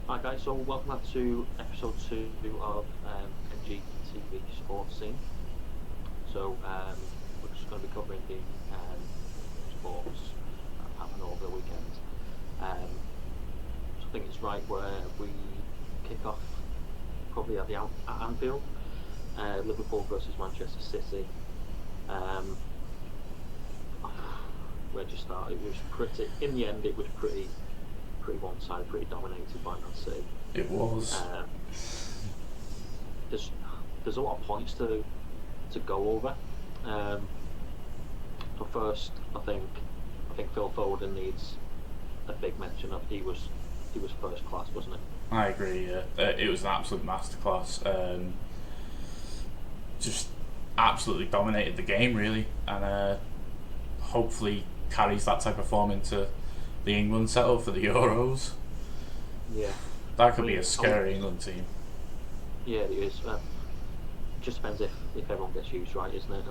Hi guys, so welcome back to episode 2 of NGTV Sports Scene. We're just going to be covering the sports that happened over the weekend. So I think it's right where we kick off probably at Anfield, Liverpool versus Manchester City. Where to start? It was pretty. In the end, it was pretty one-sided, pretty dominated by Man City. It was. There's a lot of points to go over. But first, I think Phil Foden needs a big mention. He was first class, wasn't it? I agree. Yeah, it was an absolute masterclass. Just absolutely dominated the game, really, and hopefully carries that type of form into the England setup for the Euros. Yeah, That could be a scary England team. Yeah, it is. Just depends if everyone gets used right, isn't it?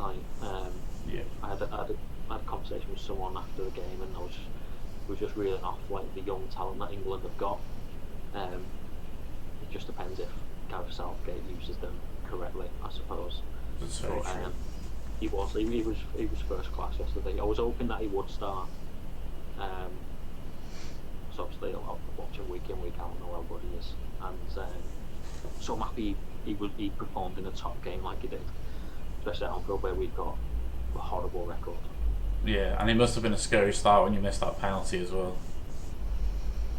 Yeah. I had a conversation with someone after the game, and was just reeling off like the young talent that England have got. It just depends if Gareth Southgate uses them correctly, I suppose. That's very true. He was first class yesterday. I was hoping that he would start. So obviously I'll watch him week in, week out, know how good he is, and so I'm happy he performed in a top game like he did, especially at Anfield where we've got a horrible record. Yeah, and it must have been a scary start when you missed that penalty as well.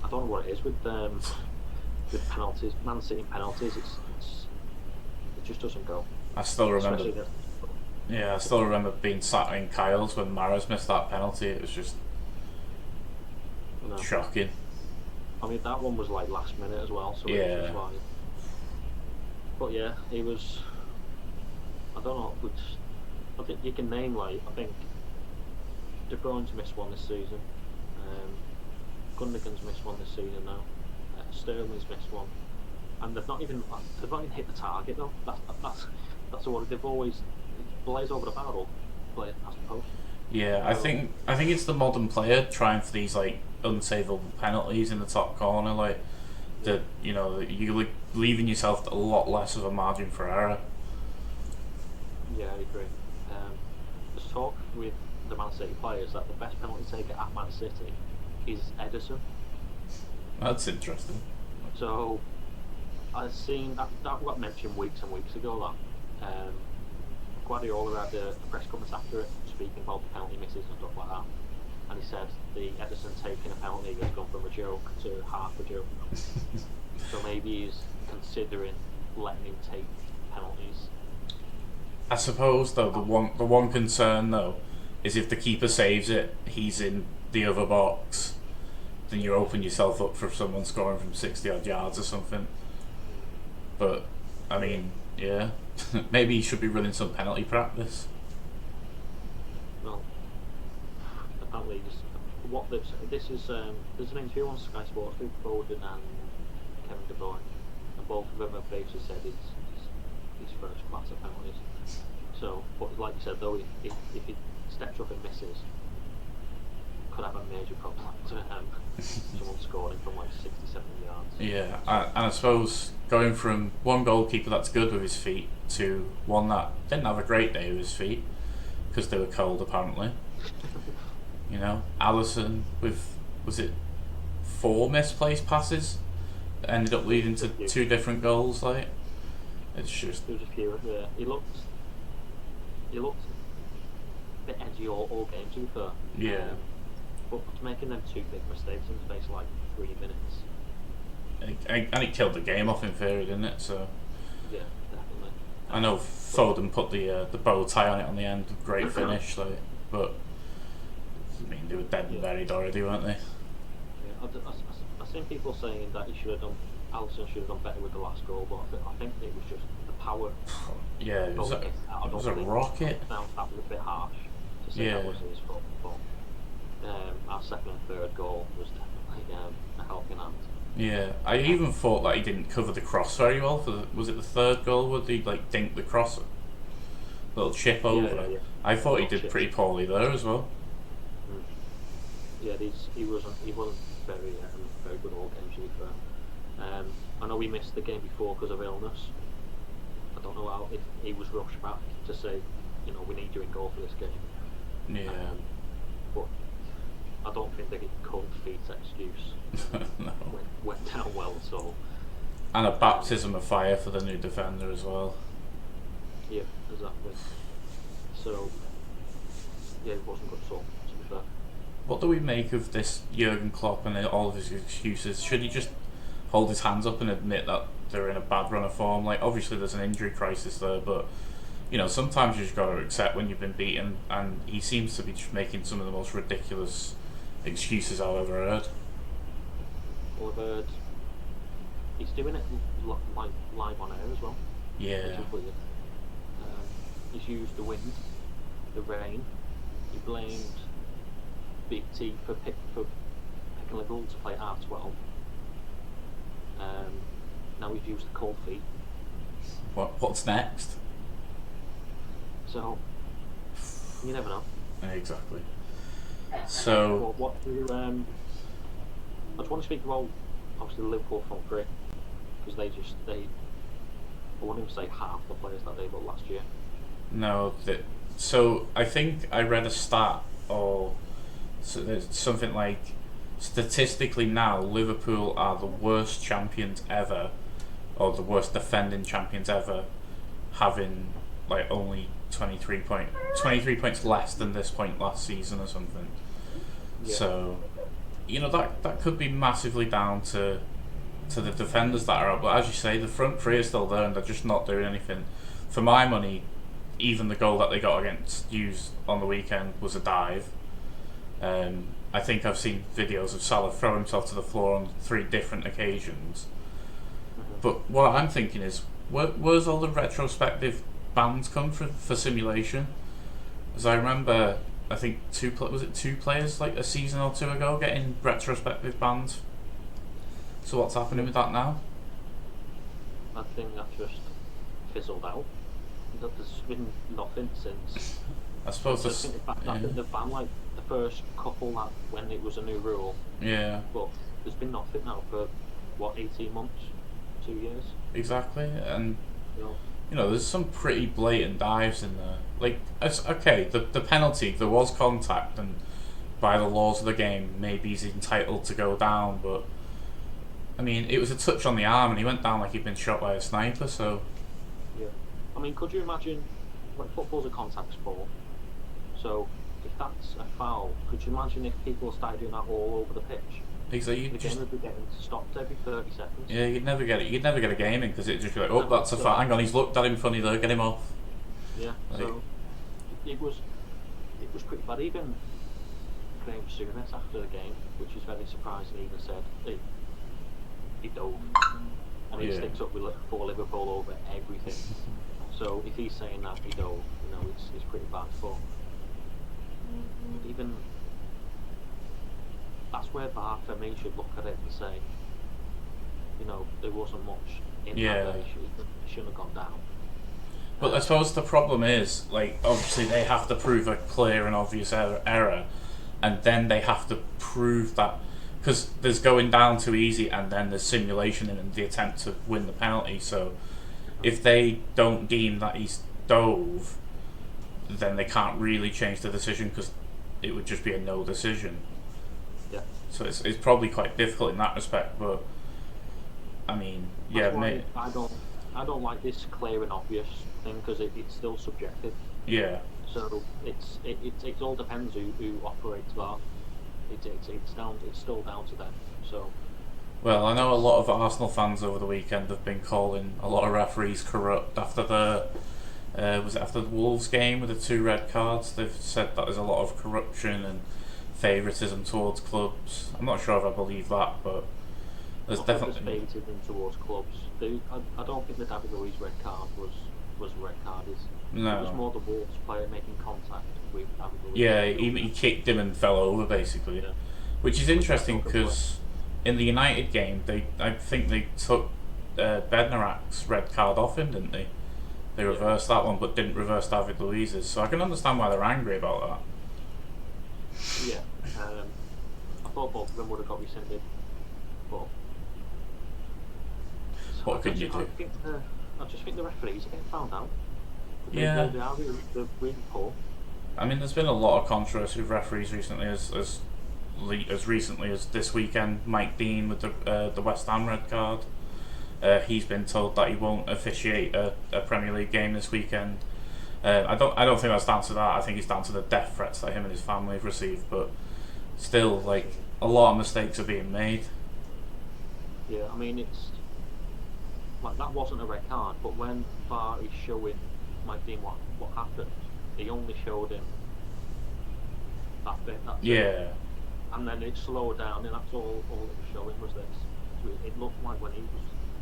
I don't know what it is with penalties, Man City penalties. It just doesn't go. I still remember. Yeah, I still remember being sat in Kyle's when Mahrez missed that penalty. It was just shocking. I mean, that one was like last minute as well, so yeah. It was just like. But yeah, he was. I don't know which. I think you can name like I think De Bruyne's missed one this season. Gundogan's missed one this season now. Sterling's missed one, and they've not even hit the target though. That's what they've always blaze over the barrel, play it past the post. Yeah, I think it's the modern player trying for these like unsavable penalties in the top corner, like that. You know, you're leaving yourself a lot less of a margin for error. Yeah, I agree. There's talk with the Man City players that the best penalty taker at Man City is Ederson. That's interesting. So I've seen that got mentioned weeks and weeks ago that Guardiola had a press conference after it speaking about the penalty misses and stuff like that, and he said the Ederson taking a penalty has gone from a joke to half a joke. So maybe he's considering letting him take penalties. I suppose though the one concern though is if the keeper saves it, he's in the other box, then you open yourself up for someone scoring from 60 odd yards or something. But I mean, yeah, maybe he should be running some penalty practice. Well, apparently this is there's an interview on Sky Sports with Foden and Kevin De Bruyne, and both of them have basically said he's first class at penalties. So, but like you said though, if he steps up and misses, could have a major problem to someone scoring from like 60, 70 yards. Yeah, and I suppose going from one goalkeeper that's good with his feet to one that didn't have a great day with his feet because they were cold apparently. You know, Alisson with, was it 4 misplaced passes that ended up leading to 2 different goals. Like, it's just. There was a few. He looked a bit edgy all game to be fair. Yeah. But making them 2 big mistakes in the space of like 3 minutes. And it killed the game off in theory, didn't it? So. Yeah, definitely. I know Foden put the bow tie on it on the end, great finish, like, but I mean they were dead and buried already, weren't they? Yeah, I've seen people saying that Alisson should have done better with the last goal, but I think it was just the power. Yeah, it was a rocket. That was a bit harsh to say that was his fault. But our second and third goal was definitely a helping hand. Yeah, I even thought that he didn't cover the cross very well. Was it the third goal? Would he like dink the cross, little chip over? Yeah. I thought he did pretty poorly there as well. Yeah, he wasn't very good all game to be fair. I know he missed the game before because of illness. I don't know if he was rushed back to say, we need you in goal for this game. Yeah. But I don't think the cold feet excuse No. went down well at all. And a baptism of fire for the new defender as well. Yeah, exactly. So, yeah, it wasn't good at all, to be fair. What do we make of this Jurgen Klopp and all of his excuses? Should he just hold his hands up and admit that they're in a bad run of form? Like, obviously there's an injury crisis there, but sometimes you just got to accept when you've been beaten, and he seems to be just making some of the most ridiculous excuses I've ever heard. Well, I've heard he's doing it like live on air as well. Yeah. Which is weird. He's used the wind, the rain. He blamed Big T for picking Liverpool to play R12. Now he's used the cold feet. What's next? So you never know. Exactly. So what do I just want to speak about obviously the Liverpool front three, because I wouldn't even say half the players that they got last year. No, so I think I read a stat or something like, statistically now Liverpool are the worst champions ever, or the worst defending champions ever, having like only 23 points less than this point last season or something. Yeah. So that could be massively down to the defenders that are up, but as you say, the front three are still there and they're just not doing anything. For my money, even the goal that they got against Hughes on the weekend was a dive. I think I've seen videos of Salah throw himself to the floor on 3 different occasions. But what I'm thinking is, where's all the retrospective bans come for simulation? As I remember, I think two players like a season or 2 ago getting retrospective bans. So what's happening with that now? I think that just fizzled out. There's been nothing since. I suppose the ban like the first couple that when it was a new rule. Yeah. But there's been nothing now for 18 months, 2 years. Exactly, and there's some pretty blatant dives in there. Like, okay, the penalty, there was contact, and by the laws of the game, maybe he's entitled to go down, but I mean, it was a touch on the arm, and he went down like he'd been shot by a sniper. So. Yeah. I mean, could you imagine? Like, football's a contact sport, so if that's a foul, could you imagine if people started doing that all over the pitch? Exactly. The game would be getting stopped every 30 seconds. Yeah, you'd never get it. You'd never get a game in because it'd just be like, oh, that's a foul. Hang on, he's looked at him funny there. Get him off. Yeah. Like, so it was pretty bad. Even Graham Souness after the game, which is very surprising, even said he dove, and he sticks up for Liverpool over everything. So if he's saying that he dove, it's pretty bad. But even that's where VAR for me should look at it and say, there wasn't much in that there. It shouldn't have gone down. But I suppose the problem is, like, obviously they have to prove a clear and obvious error, and then they have to prove that, because there's going down too easy, and then there's simulation in the attempt to win the penalty. So if they don't deem that he's dove, then they can't really change the decision, because it would just be a no decision. Yeah. So it's probably quite difficult in that respect, but I mean, mate. I don't like this clear and obvious thing, because it's still subjective. Yeah. So it all depends who operates VAR. It's still down to them. So. Well, I know a lot of Arsenal fans over the weekend have been calling a lot of referees corrupt after the after the Wolves game with the 2 red cards. They've said that there's a lot of corruption and favouritism towards clubs. I'm not sure if I believe that, but there's definitely favouritism towards clubs. I don't think the David Luiz red card was a red card. No. It was more the Wolves player making contact with David Luiz. Yeah, he kicked him and fell over basically, which is interesting because in the United game, I think they took Bednarak's red card off him, didn't they? They reversed that one, but didn't reverse David Luiz's. So I can understand why they're angry about that. Yeah, I thought both of them would have got rescinded, but what can you do? I just think the referees are getting found out. Yeah. They're really poor. I mean, there's been a lot of controversy with referees recently, as recently as this weekend. Mike Dean with the West Ham red card. He's been told that he won't officiate a Premier League game this weekend. I don't think that's down to that. I think it's down to the death threats that him and his family have received. But still, like, a lot of mistakes are being made. Yeah, I mean, it's like that wasn't a red card, but when VAR is showing Mike Dean what happened, he only showed him that bit. That's Yeah. it. And then it slowed down, and that's all it was showing was this. So it looked like when he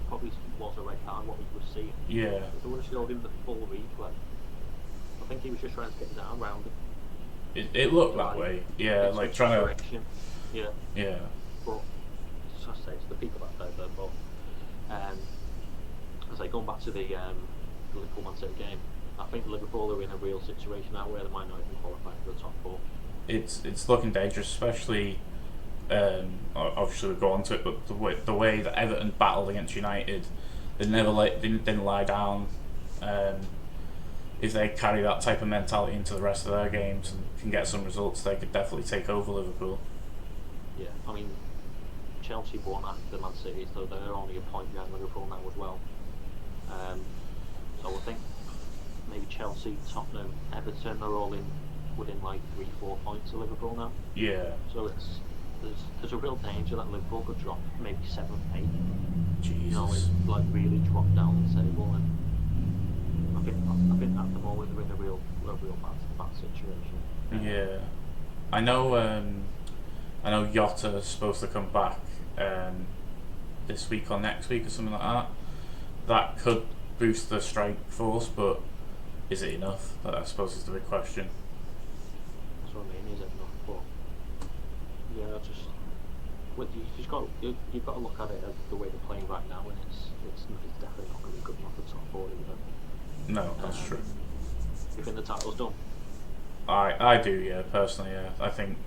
probably was a red card, what we were seeing. Yeah. If they would have showed him the full replay, I think he was just trying to get his arm around it. It looked that way. Yeah, like trying to. Yeah. Yeah. But as I say, it's the people that play there. But as I going back to the Liverpool Man City game, I think Liverpool are in a real situation now where they might not even qualify for the top four. It's looking dangerous, especially. Obviously we'll go on to it, but the way that Everton battled against United, they didn't lie down. If they carry that type of mentality into the rest of their games and can get some results, they could definitely take over Liverpool. Yeah, I mean, Chelsea won after Man City, so they're only a point behind Liverpool now as well. So I think maybe Chelsea, Tottenham, Everton are all within like 3-4 points of Liverpool now. Yeah. So there's a real danger that Liverpool could drop maybe 7th, 8th. Jesus. You know, like really drop down the table, and I think at the moment they're in a real bad situation. Yeah. I know Yotta's supposed to come back this week or next week or something like that. That could boost the strike force, but is it enough? That I suppose is the big question. That's what I mean. Is it enough? But yeah, you've got to look at it as the way they're playing right now, and it's definitely not going to be good enough for top four either. No, that's true. You think the title's done? I do, yeah. Personally, yeah. I think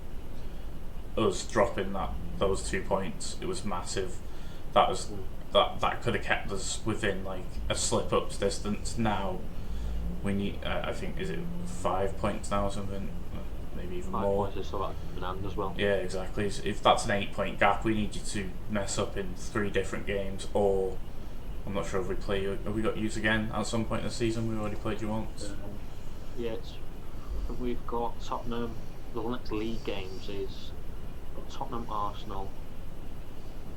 us dropping those 2 points, it was massive. That could have kept us within like a slip-ups distance. Now we need, I think, is it 5 points now or something? Maybe even 5 more. points is so that as well. Yeah, exactly. If that's an 8-point gap, we need you to mess up in 3 different games, or I'm not sure if we play you. Have we got you again at some point this season? We've already played you once. Yeah, we've got Tottenham. The next league games is Tottenham, Arsenal.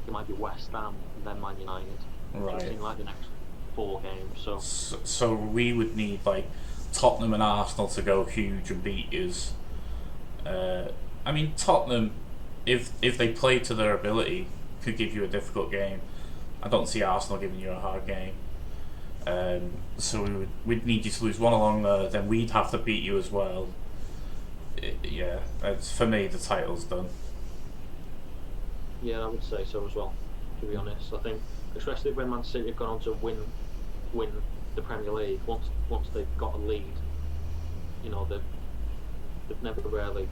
It might be West Ham, and then Man United. Right. So it's in like the next 4 games. So we would need like Tottenham and Arsenal to go huge and beat us. I mean, Tottenham, if they play to their ability, could give you a difficult game. I don't see Arsenal giving you a hard game. So we'd need you to lose one along there, then we'd have to beat you as well. Yeah, for me, the title's done. Yeah, I would say so as well, to be honest. I think, especially when Man City have gone on to win the Premier League, once they've got a lead, you know, they've never really,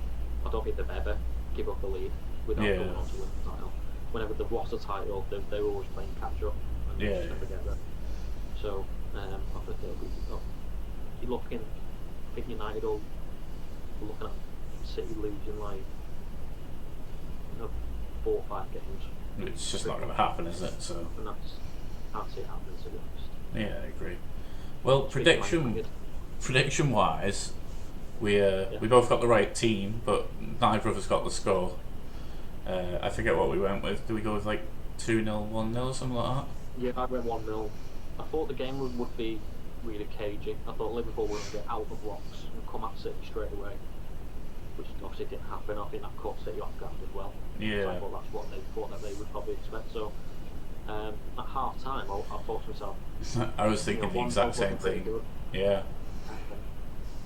I don't think they've ever give up the lead without going on to win the title. Whenever they've lost a title, they're always playing catch up, and they just never get there. So, I think you're looking, I think United will be looking at City losing like 4 or 5 games. It's just not going to happen, is it? So. And that's it happening, to be honest. Yeah, I agree. Well, prediction wise, we both got the right team, but neither of us got the score. I forget what we went with. Did we go with like 2-0, 1-0 or something like that? Yeah, I went 1-0. I thought the game would be really cagey. I thought Liverpool were going to get out of blocks and come at City straight away, which obviously didn't happen. I think that caught City off guard as well. Yeah. So I thought that's what they thought that they would probably expect. So at half time, I thought to myself, I was thinking the exact same thing. Yeah.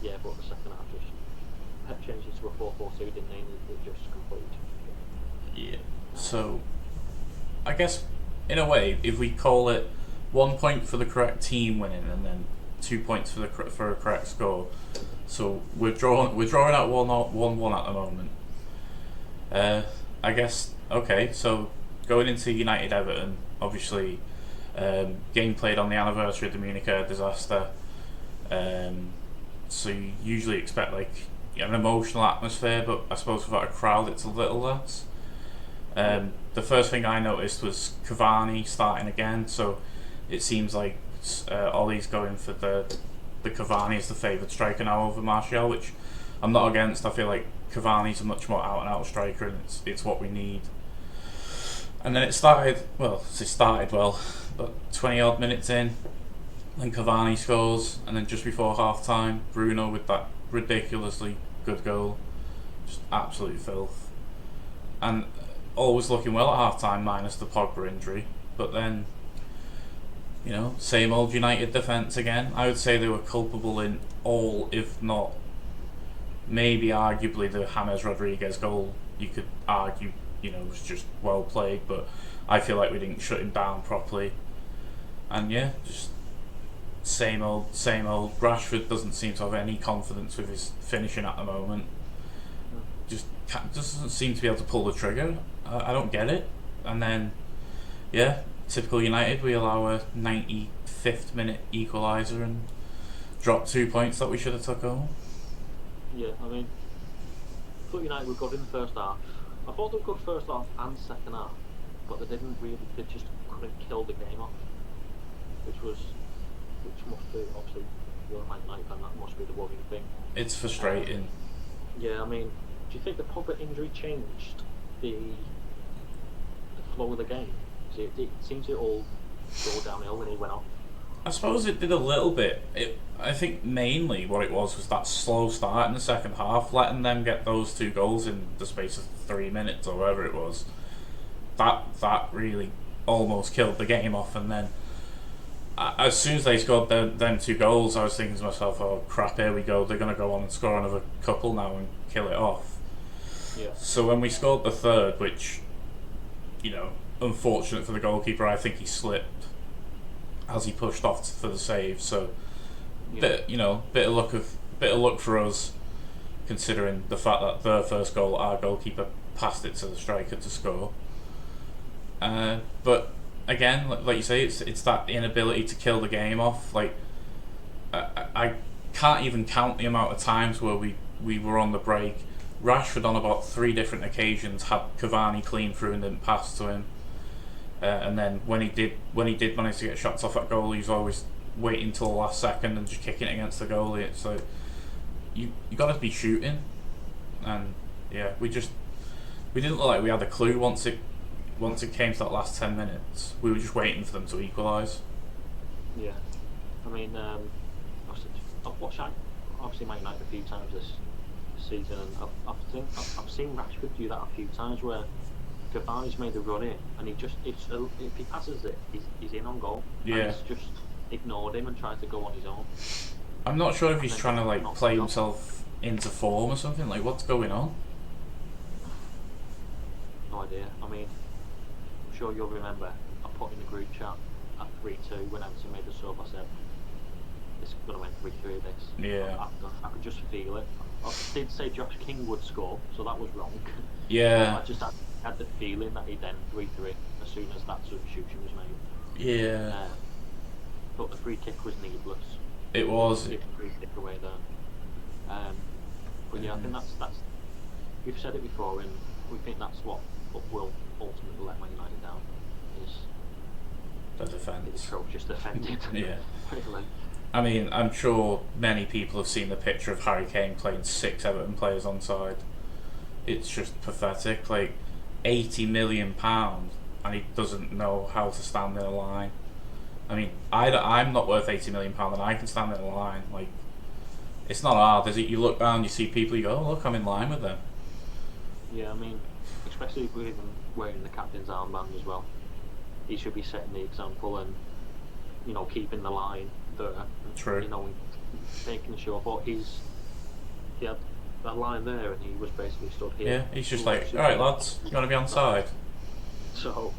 Yeah, but the second half just changed it to a 4-4-2, didn't they? It just completed. Yeah. So, I guess in a way, if we call it 1 point for the correct team winning and then 2 points for a correct score, so we're drawing at 1-1 at the moment. I guess okay. So going into United Everton, obviously, Game played on the anniversary of the Munich air disaster. So you usually expect like an emotional atmosphere, but I suppose without a crowd it's a little less. The first thing I noticed was Cavani starting again, so it seems like Ollie's going for the Cavani as the favoured striker now over Martial, which I'm not against. I feel like Cavani's a much more out and out striker, and it's what we need. And then it started well, but 20 odd minutes in, then Cavani scores, and then just before half time, Bruno with that ridiculously good goal, just absolute filth. And all was looking well at half time, minus the Pogba injury, but then, you know, same old United defence again. I would say they were culpable in all, if not maybe arguably the James Rodriguez goal. You could argue, you know, was just well played, but I feel like we didn't shut him down properly. And yeah, just same old. Rashford doesn't seem to have any confidence with his finishing at the moment. Just doesn't seem to be able to pull the trigger. I don't get it. And then, yeah, typical United, we allow a 95th minute equaliser and drop 2 points that we should have took home. Yeah, I mean, I thought United were good in the first half. I thought they were good first half and second half, but they just couldn't kill the game off, which must be, obviously, you're a Man United fan, that must be the worrying thing. It's frustrating. Yeah, I mean, do you think the Pogba injury changed the flow of the game? It seems to all go downhill when he went off. I suppose it did a little bit. I think mainly what it was that slow start in the second half, letting them get those 2 goals in the space of 3 minutes or whatever it was. That really almost killed the game off. And then as soon as they scored them 2 goals, I was thinking to myself, oh crap, here we go, they're going to go on and score another couple now and kill it off. Yeah. So when we scored the third, which, you know, unfortunate for the goalkeeper, I think he slipped as he pushed off for the save. So, yeah. bit of luck for us, considering the fact that their first goal, our goalkeeper passed it to the striker to score. But again, like you say, it's that inability to kill the game off. Like I can't even count the amount of times where we were on the break. Rashford on about 3 different occasions had Cavani clean through and didn't pass to him. And then when he did manage to get shots off at goal, he was always waiting till the last second and just kicking it against the goalie. It's like you got to be shooting, and yeah, we didn't look like we had a clue once it came to that last 10 minutes. We were just waiting for them to equalise. Yeah, I mean, I've watched obviously Man United a few times this season, and I've seen Rashford do that a few times where Cavani's made the run in, and if he passes it, he's in on goal. Yeah. And he's just ignored him and tried to go on his own. I'm not sure if he's trying to like play himself into form or something. Like, what's going on? No idea. I mean, I'm sure you'll remember I put in the group chat at 3-2 when Everton made the sub. I said, "It's going to end 3-3 of this." Yeah. I could just feel it. I did say Josh King would score, so that was wrong. Yeah. I just had the feeling that he'd end 3-3 as soon as that substitution was made. Yeah. But the free kick was needless. It was. Free kick away there. But yeah, I think that's. We've said it before, and we think that's what will ultimately let Man United down is The defence. It's atrocious defending. Yeah. Really. I mean, I'm sure many people have seen the picture of Harry Kane playing 6 Everton players on side. It's just pathetic. Like, £80 million, and he doesn't know how to stand in a line. I mean, I'm not worth £80 million, and I can stand in a line. Like, it's not hard, is it? You look down, you see people, you go, oh, look, I'm in line with them. Yeah, I mean, especially with him wearing the captain's armband as well. He should be setting the example and, keeping the line there. True. Making sure. But he had that line there, and he was basically stood here. Yeah, he's just like, all right, lads, you want to be on side. So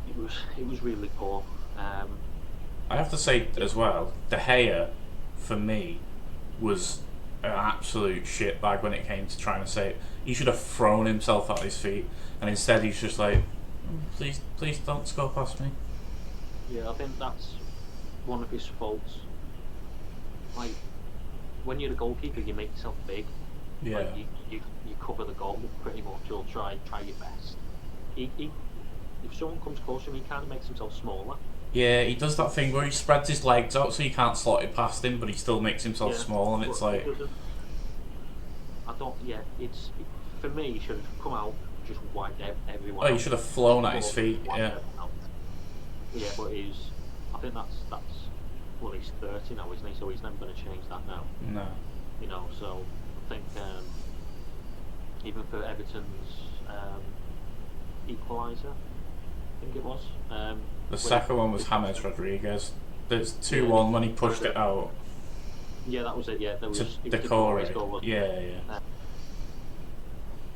it was really poor. I have to say as well, De Gea, for me, was an absolute shitbag when it came to trying to save. He should have thrown himself at his feet, and instead he's just like, please don't score past me. Yeah, I think that's one of his faults. Like, when you're the goalkeeper, you make yourself big. Yeah. Like, you cover the goal pretty much. You'll try your best. He if someone comes close to him, he kind of makes himself smaller. Yeah, he does that thing where he spreads his legs out so you can't slot it past him, but he still makes himself Yeah, small, and but it's he like, doesn't. I don't. Yeah, for me. He should have come out, just wiped everyone oh, you out. should have flown at his Ball, feet. wiped Yeah. everyone out. Yeah, but I think that's. Well, he's 30 now, isn't he? So he's never going to change that now. No. You know. So I think even for Everton's equaliser, I think it was. The second one was James Rodriguez. There's 2-1 when he pushed it out Yeah, that was it. Yeah, there was. to It was Decore. Decore's goal, wasn't it? Yeah.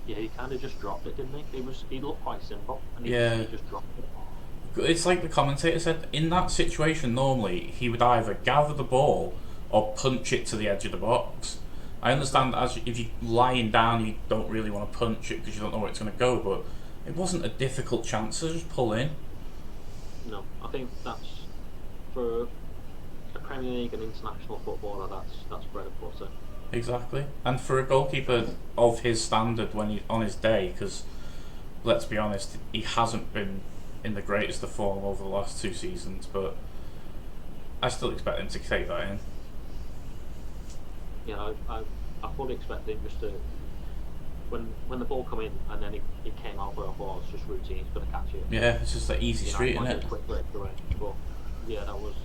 Yeah, he kind of just dropped it, didn't he? He looked quite simple, and he just dropped it. It's like the commentator said, in that situation normally he would either gather the ball or punch it to the edge of the box. I understand that if you're lying down you don't really want to punch it because you don't know where it's going to go, but it wasn't a difficult chance to just pull in. No, I think that's for a Premier League and international footballer. That's bread and butter. Exactly, and for a goalkeeper of his standard when he's on his day, because let's be honest, he hasn't been in the greatest of form over the last 2 seasons, but I still expect him to take that in. Yeah, I fully expect him just to when the ball come in and then it came out where I thought it's just routine. He's gonna catch it. Yeah, it's just an easy street, isn't it? A quick breakaway, but yeah, it was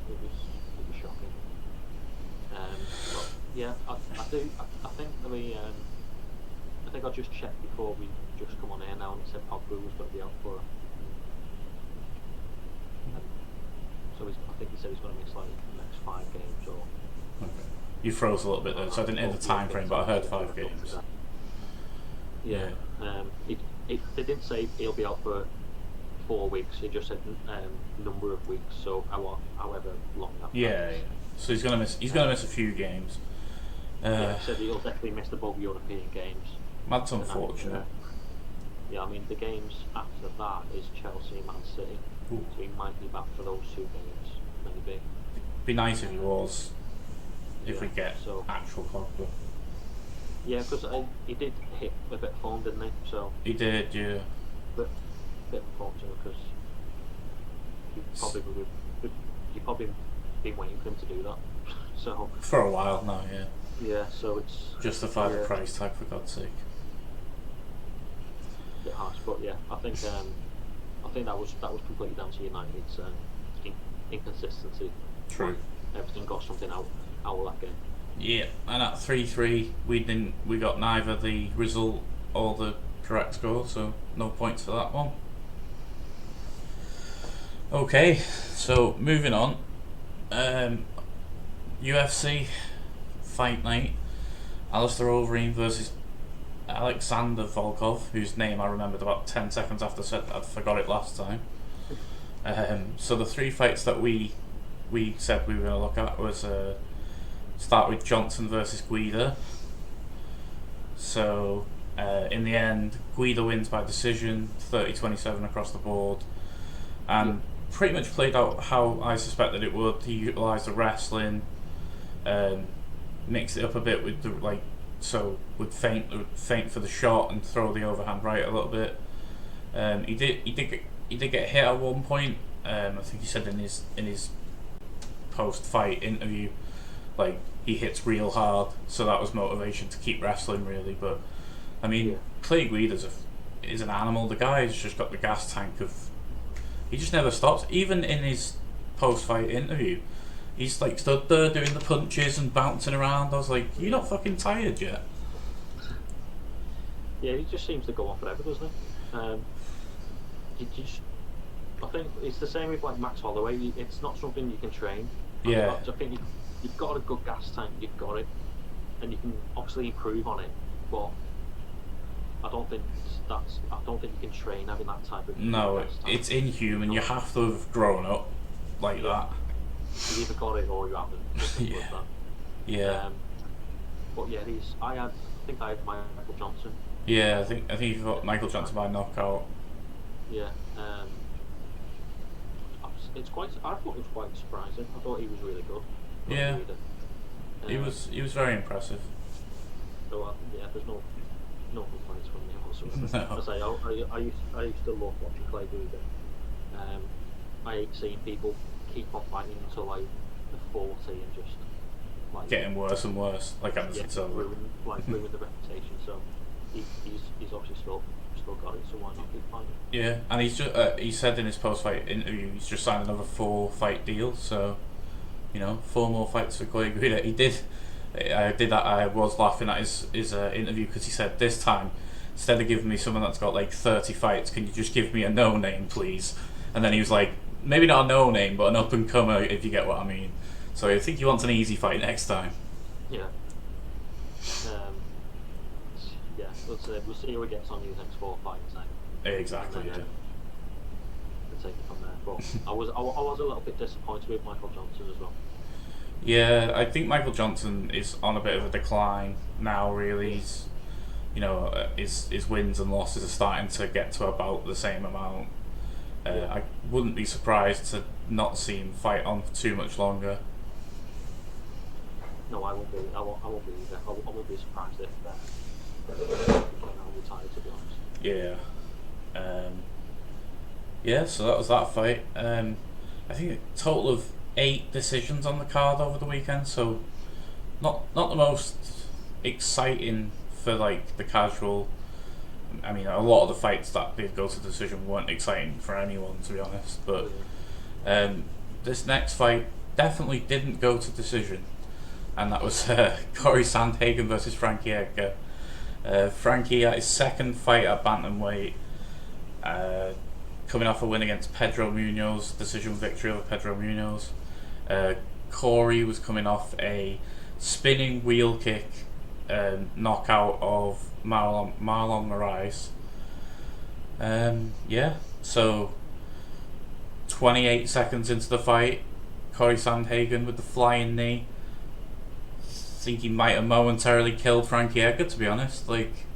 shocking. But yeah, I think I think I just checked before we just come on air now, and it said Pogba was going to be out for. So I think he said he's going to miss like the next 5 games or. Okay. You froze a little bit there, so I didn't hear the time frame, but I heard 5 games. Yeah. They didn't say he'll be out for 4 weeks. He just said number of weeks, so however long that. Yeah. So he's gonna miss a few games. Yeah, he said he'll definitely miss the both European games. That's unfortunate. Yeah, I mean the games after that is Chelsea and Man City, Ooh. so he might be back for those 2 games, maybe. Be nice if he was. If we get so, actual Pogba. Yeah, because he did hit a bit of form, didn't he? So he did, yeah. Bit unfortunate because you probably been waiting for him to do that. So for a while now, yeah. Yeah, so it's justify the price tag, for God's sake. A bit harsh, but yeah, I think that was completely down to United's inconsistency. True. Everton got something out of that game. Yeah, and at 3-3, we got neither the result or the correct score, so no points for that one. Okay, so moving on. UFC fight night. Alistair Overeem versus Alexander Volkov, whose name I remembered about 10 seconds after I'd forgot it last time. So the 3 fights that we said we were going to look at was start with Johnson versus Guida. So in the end, Guida wins by decision, 30-27 across the board, and pretty much played out how I suspected it would. He utilised the wrestling, mixed it up a bit with the would feint for the shot and throw the overhand right a little bit. He did get hit at one point. I think he said in his post-fight interview, like, he hits real hard, so that was motivation to keep wrestling, really. But I mean, Clay Guida is an animal. The guy's just got the gas tank of. He just never stops. Even in his post-fight interview, he's like stood there doing the punches and bouncing around. I was like, "You're not fucking tired yet." Yeah, he just seems to go on forever, doesn't he? I think it's the same with like Max Holloway. It's not something you can train. Yeah. I think you've got a good gas tank. You've got it, and you can obviously improve on it. But I don't think you can train having that type of. No, it's inhuman. You have to have grown up like that. You either got it or you haven't. Yeah. Yeah. But yeah, I think I had Michael Johnson. Yeah, I think you got Michael Johnson by knockout. Yeah. it's quite. I thought it was quite surprising. I thought he was really good. Yeah, he was very impressive. So yeah, there's no complaints from me whatsoever. No. I say I used to love watching Clay Guida. I hate seeing people keep on fighting until like the 40 and just like Getting worse and worse, like Anderson Silva. ruin the reputation. So he's obviously still got it. So why not keep fighting? Yeah, and he said in his post-fight interview he's just signed another 4-fight deal. So, 4 more fights for Clay Guida. He did. I was laughing at his interview because he said this time, instead of giving me someone that's got like 30 fights, can you just give me a no-name, please? And then he was like, maybe not a no-name, but an up-and-comer, if you get what I mean. So I think he wants an easy fight next time. Yeah. Yeah. We'll see how he gets on these next 4 fights now. Exactly. And then, we'll take it from there. But I was a little bit disappointed with Michael Johnson as well. Yeah, I think Michael Johnson is on a bit of a decline now. Really, he's, his wins and losses are starting to get to about the same amount. I wouldn't be surprised to not see him fight on for too much longer. No, I won't be. I won't be either. I won't be surprised if I'll retire, to be honest. Yeah. Yeah. So that was that fight. I think a total of 8 decisions on the card over the weekend. So not the most exciting for like the casual. I mean, a lot of the fights that did go to decision weren't exciting for anyone, to be honest. But this next fight definitely didn't go to decision, and that was Corey Sandhagen versus Frankie Edgar. Frankie at his 2nd fight at bantamweight, coming off a win against Pedro Munoz, decision victory over Pedro Munoz. Corey was coming off a spinning wheel kick knockout of Marlon Moraes. So 28 seconds into the fight, Corey Sandhagen with the flying knee. Think he might have momentarily killed Frankie Edgar, to be honest. Like,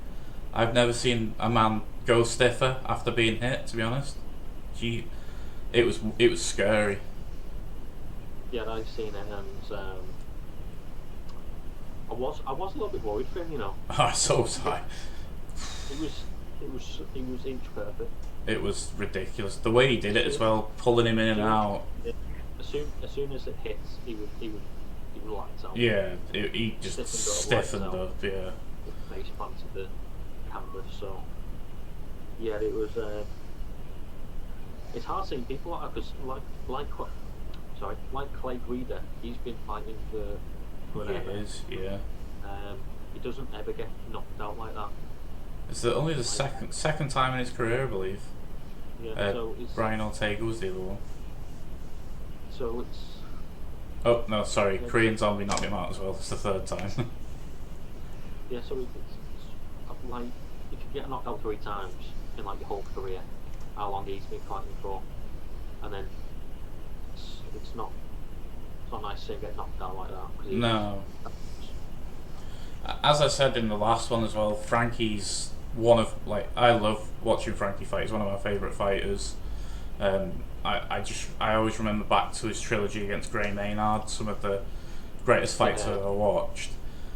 I've never seen a man go stiffer after being hit, to be honest. It was scary. Yeah, I've seen it, and I was a little bit worried for him, Oh, so tight. It was inch perfect. It was ridiculous. The way he did it as well, pulling him in and out. As soon as it hits, he would lights out. Yeah, he just stiffened up. Yeah. Face planted the canvas. So yeah, it was. It's hard seeing people like that because like Clay Guida, he's been fighting for forever. He is, yeah. He doesn't ever get knocked out like that. It's only the second time in his career, I believe. Yeah. So Brian Ortega was the other one. So it's. Oh no, sorry, Korean Zombie knocked him out as well. It's the 3rd time. Yeah, so it's like if you get knocked out 3 times in like your whole career, how long he's been fighting for, and then it's not nice to see him get knocked out like that. No. As I said in the last one as well, Frankie's one of I love watching Frankie fight. He's one of my favourite fighters. I always remember back to his trilogy against Gray Maynard, some of the greatest fights I've ever watched.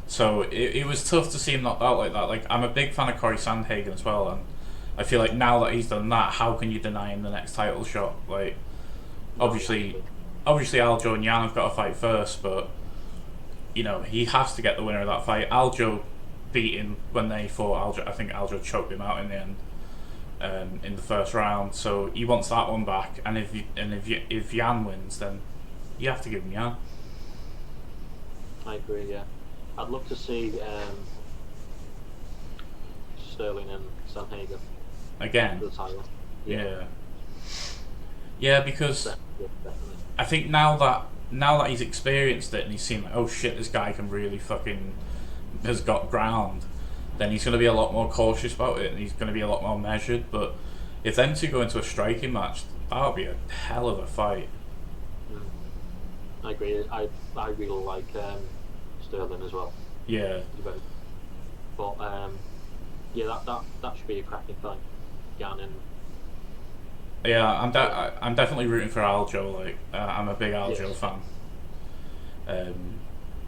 So it was tough to see him knocked out like that. Like, I'm a big fan of Corey Sandhagen as well, and I feel like now that he's done that, how can you deny him the next title shot? Like, obviously Aljo and Jan have got to fight first, but he has to get the winner of that fight. Aljo beat him when they fought. I think Aljo choked him out in the end. In the first round, so he wants that one back. And if Jan wins, then you have to give him Jan. I agree. Yeah, I'd love to see Sterling and Sandhagen again. For the title. Yeah, because Yeah, definitely. I think now that he's experienced it and he's seen like, oh shit, this guy can really has got ground, then he's going to be a lot more cautious about it and he's going to be a lot more measured. But if them two go into a striking match, that'll be a hell of a fight. I agree. I really like Sterling as well. Yeah. But yeah, that should be a cracking fight. Jan and Yeah, I'm definitely rooting for Aljo. Like, I'm a big Aljo Yes. fan.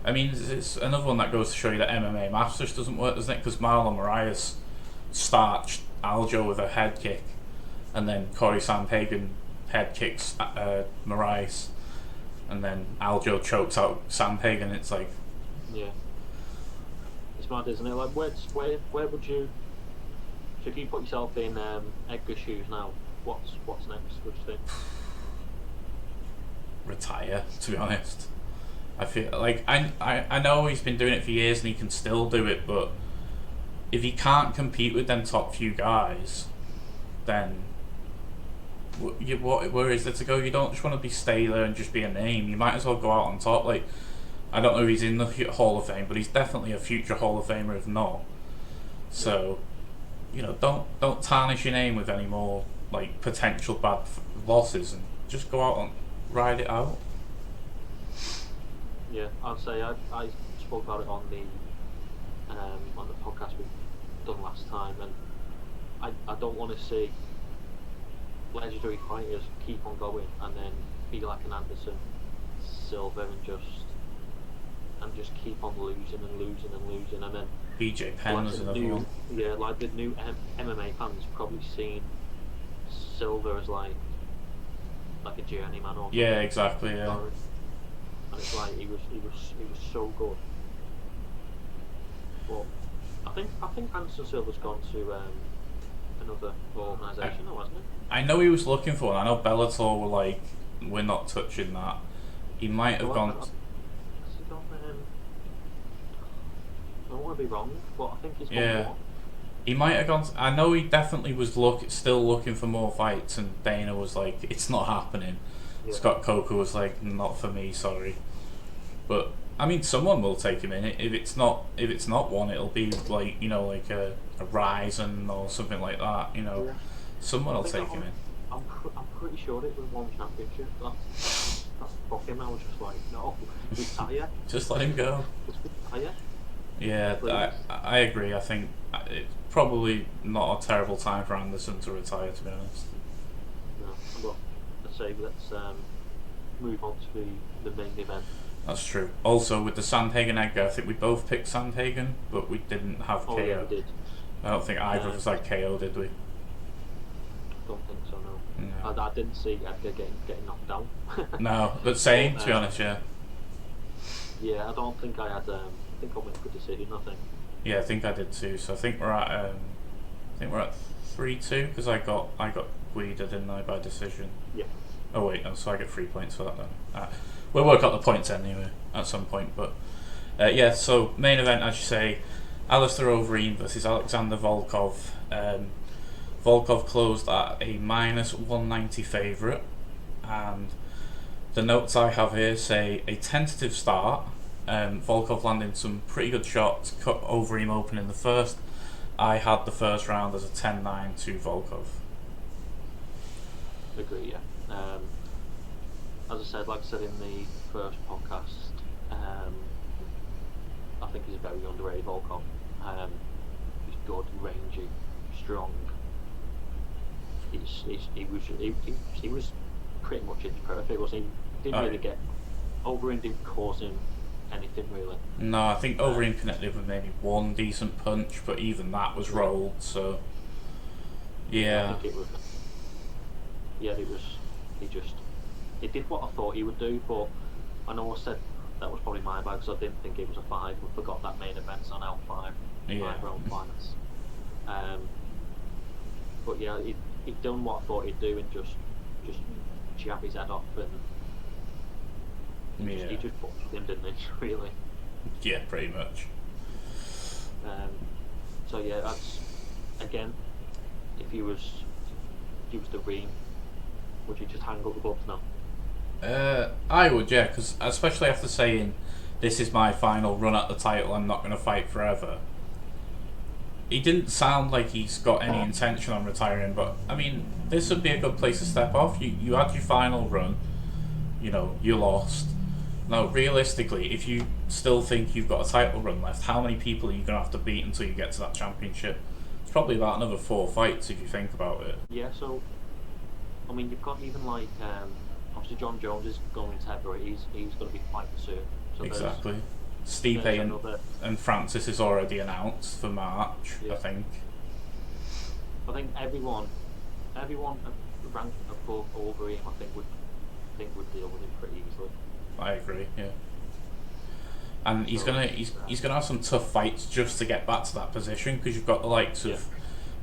I mean, it's another one that goes to show you that MMA maths just doesn't work, doesn't it? Because Marlon Moraes starched Aljo with a head kick, and then Corey Sandhagen head kicks Moraes, and then Aljo chokes out Sandhagen. It's like, Yeah. It's mad, isn't it? Like, where would you? So if you put yourself in Edgar's shoes now, what's next? What do you think? retire, to be honest. I feel like I know he's been doing it for years and he can still do it, but if he can't compete with them top few guys, then where is there to go? You don't just want to stay there and just be a name. You might as well go out on top. Like, I don't know if he's in the Hall of Fame, but he's definitely a future Hall of Famer if not. So, don't tarnish your name with any more like potential bad losses, and just go out and ride it out. Yeah, I'd say I spoke about it on the podcast we done last time, and I don't want to see legendary fighters keep on going and then be like an Anderson Silva and just keep on losing and then BJ Penn like is another one. Yeah, like the new MMA fans probably seen Silva as like a journeyman or something. Yeah, exactly. Yeah. And it's like he was so good. But I think Anderson Silva's gone to another organisation now, hasn't he? I know he was looking for one. I know Bellator were like, we're not touching that. He might have gone. Has he gone? I don't want to be wrong, but I think he's gone Yeah. more. He might have gone. I know he definitely was still looking for more fights, and Dana was like, "It's not happening." Yeah. Scott Coker was like, "Not for me, sorry." But I mean, someone will take him in. If it's not one, it'll be like like a Ryzen or something like that. Yeah. Someone will I think take him in. I'm pretty sure it was one championship. That's fucking. I was just like, no, retire. Just let him go. Just retire. Yeah, Please. I agree. I think it's probably not a terrible time for Anderson to retire, to be honest. No, but let's say let's move on to the main event. That's true. Also, with the Sandhagen Edgar, I think we both picked Sandhagen, but we didn't have KO. Oh yeah, we did. I don't think either of us had KO, did we? Don't think so. No. No. I didn't see Edgar getting knocked down. No, but same, to be honest, yeah. Yeah, I don't think I had. I think I went for decision. I think. Yeah, I think I did too. So I think we're at 3-2 because I got Guida, didn't I, by decision? Yeah. Oh wait, so I get 3 points for that then. We'll work out the points anyway at some point, but yeah. So main event, as you say, Alistair Overeem versus Alexander Volkov. Volkov closed at a -190 favourite, and the notes I have here say a tentative start. Volkov landing some pretty good shots, cut Overeem open in the first. I had the first round as a 10-9 to Volkov. Agree, yeah. As I said, like I said in the first podcast, I think he's a very underrated Volkov. He's good, rangy, strong. He was pretty much inch perfect, wasn't he? Didn't really get Overeem, didn't cause him anything really. No, I think Overeem connected with maybe one decent punch, but even that was rolled. So yeah. I think it was. Yeah, he did what I thought he would do, but I know I said that was probably my bad because I didn't think it was a 5. I forgot that main event's on L5, 5 round fights. But yeah, he'd done what I thought he'd do and just jab his head off, and he just boxed him, didn't he? Really. Yeah, pretty much. So yeah, that's again. If he was the Reem, would you just hang up the gloves now? I would, yeah, because especially after saying this is my final run at the title, I'm not going to fight forever. He didn't sound like he's got any intention on retiring, but I mean, this would be a good place to step off. You had your final run, you lost. Now, realistically, if you still think you've got a title run left, how many people are you going to have to beat until you get to that championship? It's probably about another 4 fights if you think about it. Yeah, so I mean, you've got even like obviously John Jones is going into heavyweight. He's going to be fighting soon. So Exactly. Stipe and Francis is already announced for March, I think. I think everyone ranked above over him, I think would deal with him pretty easily. I agree, yeah. And he's gonna have some tough fights just to get back to that position, because you've got the likes of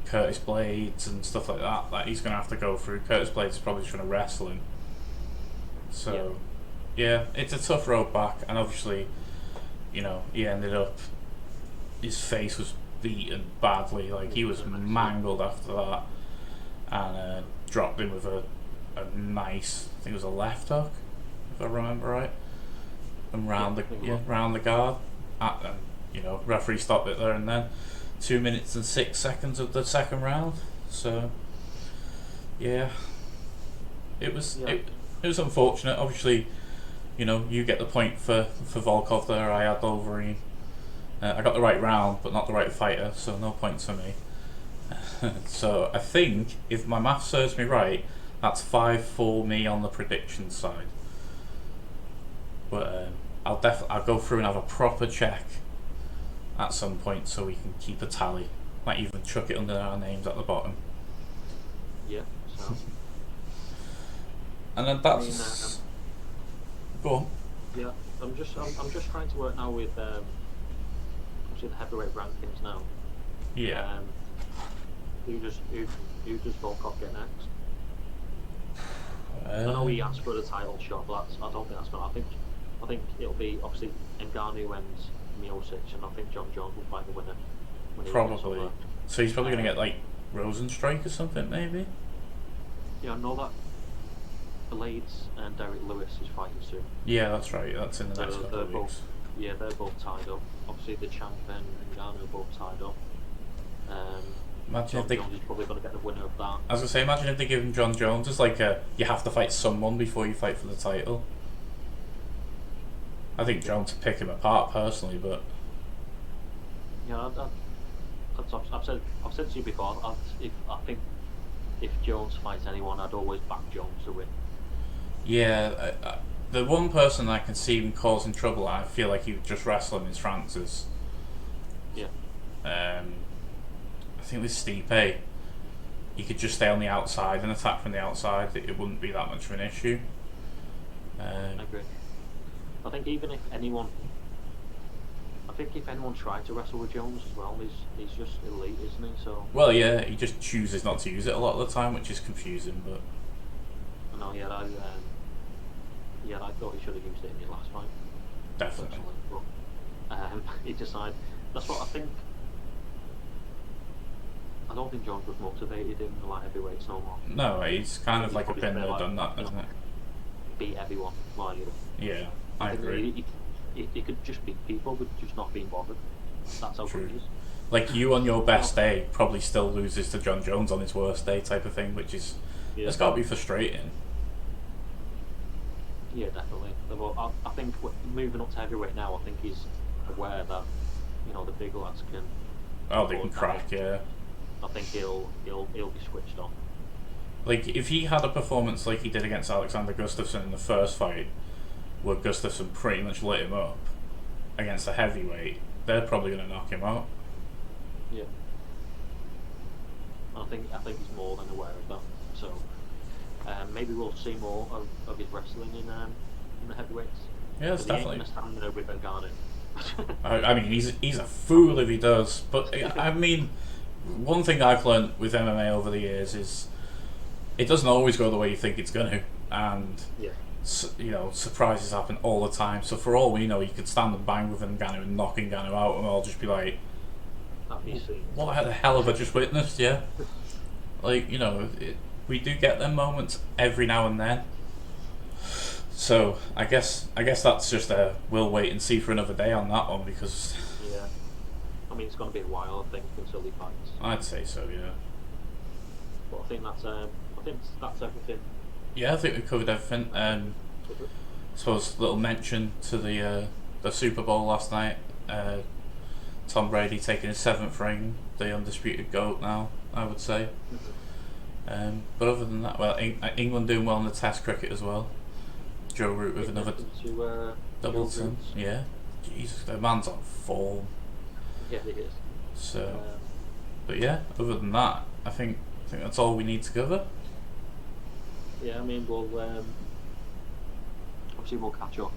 Curtis Blades and stuff like that that he's gonna have to go through. Curtis Blades is probably just gonna wrestle him. So yeah, it's a tough road back, and obviously, you know, he ended up, his face was beaten badly, like he was mangled after that, and dropped him with a nice, I think it was a left hook, if I remember right, and round the guard, and you know, referee stopped it there and then. 2 minutes and 6 seconds of the second round. So yeah, it was unfortunate. Obviously, you know, you get the point for Volkov there. I had Wolverine. I got the right round, but not the right fighter, so no points for me. So I think, if my math serves me right, that's 5 for me on the prediction side. But I'll go through and have a proper check at some point so we can keep a tally. Might even chuck it under our names at the bottom. Yeah. So. And then that's. Go on. Yeah, I'm just trying to work now with obviously the heavyweight rankings now. Yeah. Who does Volkov get next? I know he asked for the title shot, but I don't think that's gonna. I think it'll be obviously Ngannou and Miocic, and I think John Jones will fight the winner. Probably. So he's probably gonna get like Rosenstrike or something, maybe. Yeah, I know that. Blades and Derek Lewis is fighting soon. Yeah, that's right. That's in the next couple of weeks. They're both tied up. Obviously, the champ and Ngannou are both tied up. Imagine if Jones is probably going to get the winner of that. I was gonna say, imagine if they give him John Jones as like you have to fight someone before you fight for the title. I think Jones would pick him apart personally, but yeah, I've said to you before. I think if Jones fights anyone, I'd always back Jones to win. Yeah, the one person I can see him causing trouble, I feel like he would just wrestle him, is Francis. Yeah. I think with Stipe, he could just stay on the outside and attack from the outside. It wouldn't be that much of an issue. I agree. I think even if anyone tried to wrestle with Jones as well, he's just elite, isn't he? So. Well, yeah, he just chooses not to use it a lot of the time, which is confusing. But. No, I thought he should have used it in his last fight. Definitely. But he decided. That's what I think. I don't think Jones was motivated in the light heavyweights no more. No, he's kind of like a been there, done that, isn't it? Beat everyone, like. Yeah, I agree. He could just beat people, but just not being bothered. That's how good he is. Like you on your best day probably still loses to John Jones on his worst day, type of thing, which is it's got to be frustrating. Yeah, definitely. But I think moving up to heavyweight now, I think he's aware that the big lads can. Oh, they can crack, yeah. I think he'll be switched on. Like if he had a performance like he did against Alexander Gustafsson in the first fight, where Gustafsson pretty much lit him up against a heavyweight, they're probably going to knock him out. Yeah. I think he's more than aware of that. So maybe we'll see more of his wrestling in the heavyweights. Yeah, that's definitely. He ain't gonna stand there with Ngannou. I mean, he's a fool if he does. But I mean, one thing I've learned with MMA over the years is it doesn't always go the way you think it's going to, and surprises happen all the time. So for all we know, you could stand and bang with Ngannou and knock Ngannou out, and we'll just be like, "What the hell have I just witnessed?" Yeah, like we do get them moments every now and then. So I guess that's just we'll wait and see for another day on that one, because I mean it's going to be a while, I think, until he fights. I'd say so, yeah. But I think that's everything. Yeah, I think we covered everything. I suppose little mention to the Super Bowl last night. Tom Brady taking his 7th ring, the undisputed GOAT now, I would say. But other than that, well, England doing well in the Test cricket as well. Joe Root with another Doubleton. Yeah, Jesus, the man's on form. Yeah, he is. So, but yeah, other than that, I think that's all we need to cover. Yeah, I mean, we'll obviously we'll catch up.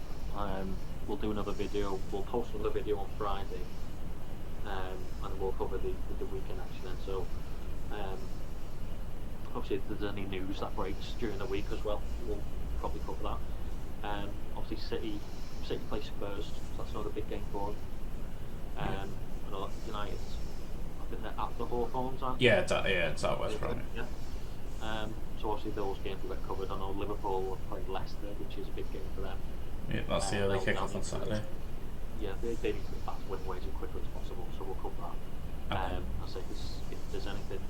We'll do another video. We'll post another video on Friday, and we'll cover the weekend action then. So, obviously, if there's any news that breaks during the week as well, we'll probably cover that. Obviously, City play Spurs, so that's another big game for them. I know that United, I think they're at the Hawthorns, aren't they? Yeah, it's out West Brom. Yeah. So obviously those games will get covered. I know Liverpool have played Leicester, which is a big game for them. Yeah, that's the early kick-off on Saturday. Yeah, they need to get back to win ways as quickly as possible, so we'll cover that. I say if there's anything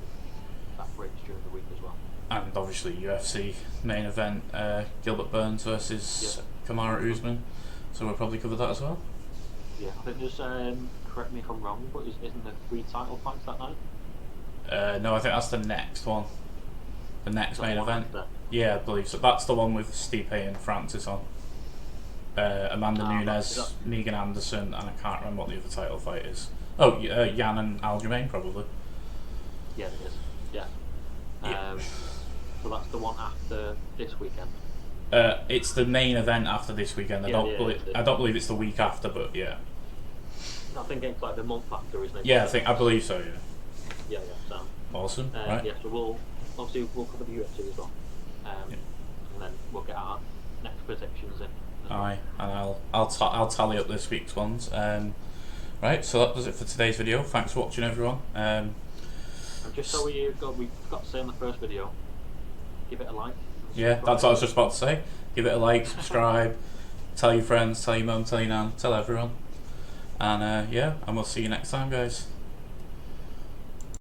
that breaks during the week as well. And obviously UFC main event, Gilbert Burns versus Kamaru Usman, so we'll probably cover that as well. Yeah, I think there's, correct me if I'm wrong, but isn't there 3 title fights that night? No, I think that's the next one. The next main event. After? Yeah, I believe so. That's the one with Stipe and Francis on. Amanda Nunes, Megan Anderson, and I can't remember what the other title fight is. Oh, Jan and Aljamain, probably. Yeah, it is. Yeah. So that's the one after this weekend. It's the main event after this weekend. I don't believe it's the week after, but yeah. I think it's like the month after, isn't it? Yeah, I believe so. Yeah. Yeah. So. Awesome. Right. Yeah. So we'll cover the UFC as well, and then we'll get our next predictions in. Aye, and I'll tally up this week's ones. Right. So that does it for today's video. Thanks for watching, everyone. And just so we forgot to say in the first video, give it a like. Yeah, that's what I was just about to say. Give it a like, subscribe, tell your friends, tell your mum, tell your nan, tell everyone. And and we'll see you next time, guys.